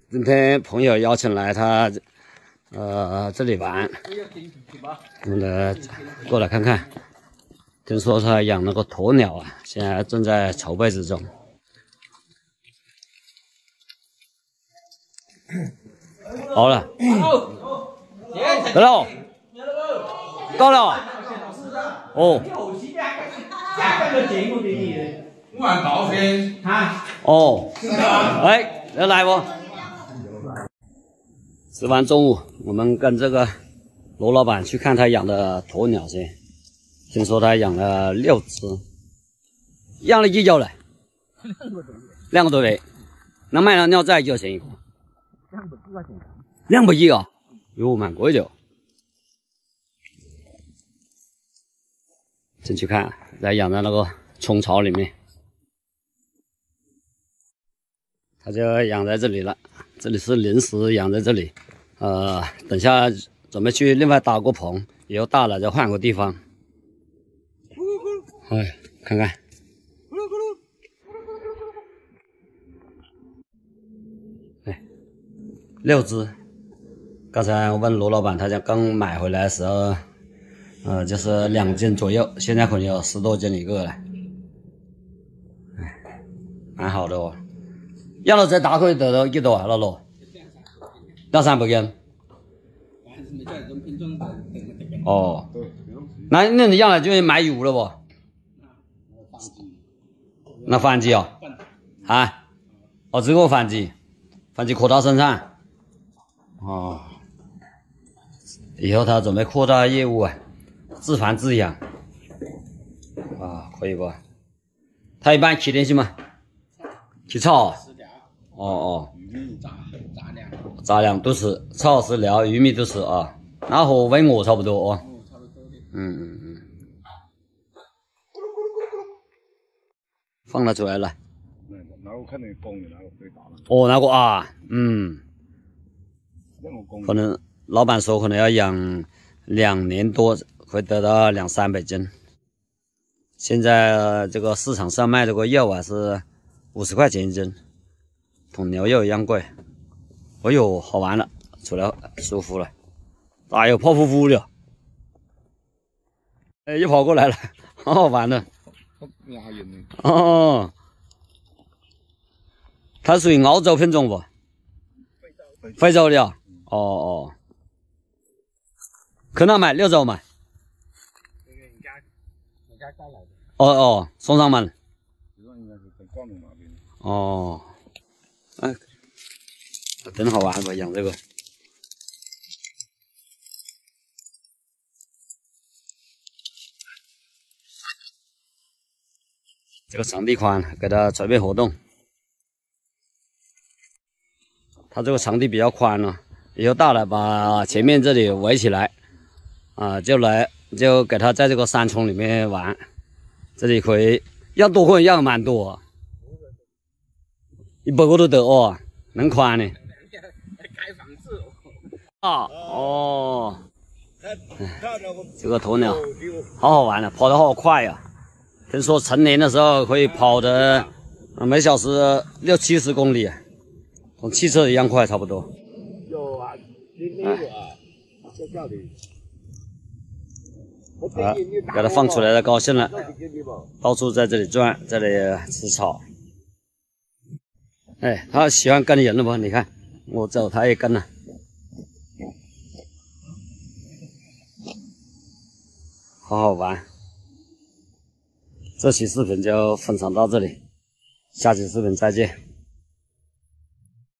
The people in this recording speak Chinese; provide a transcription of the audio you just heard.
今天朋友邀请来他这里玩，我们来过来看看。听说他养了个鸵鸟啊，现在正在筹备之中。好了，得了，到了。哦。哦。哎，要来不？吃完中午，我们跟这个罗老板去看他养的鸵鸟先。听说他养了6只，养了几脚了？2个多月，能卖了鸟仔几多钱一个？200几啊？哟，蛮贵的。进去看，在养在那个虫巢里面，他就养在这里了。这里是临时养在这里，等下准备去另外搭个棚，以后大了再换个地方。哎，看看，哎，6只。刚才我问罗老板，他讲刚买回来的时候，就是2斤左右，现在可能有10多斤一个了。哎，蛮好的哦。养了再大可以得到几多啊，老罗？200-300斤。哦，那你养了就买油了不？那繁殖啊？啊？哦，这个繁殖扩大生产。哦，以后他准备扩大业务啊，自繁自养。啊，可以不？他一般吃点什么？吃草。哦。杂粮都吃，草饲料、玉米都吃啊。那和喂鹅差不多哦。放了出来了。哦，那个啊，可能老板说可能要养2年多，会得到200-300斤。现在这个市场上卖这个肉啊是50块钱1斤，同牛肉一样贵。哎呦，好玩了，出来舒服了。哎呦，泡乎乎的。哎，又跑过来了，好好玩的。哦，它属于澳洲品种不？非洲的啊。哦。去哪买？6洲买。哦，送上门。哦，哎，真好玩吧？养这个。这个场地宽，给它准备活动。它这个场地比较宽了，以后大了把前面这里围起来，就给它在这个山丛里面玩。这里可以要多可以要蛮多，100个都得哦，能宽呢。哦，这个鸵鸟好好玩的，跑得好快呀！听说成年的时候可以跑的每小时60-70公里，跟汽车一样快，差不多。给它放出来了，高兴了，到处在这里转，这里吃草。哎，它喜欢跟人了不？你看，我走它也跟了。好好玩。这期视频就分享到这里，下期视频再见。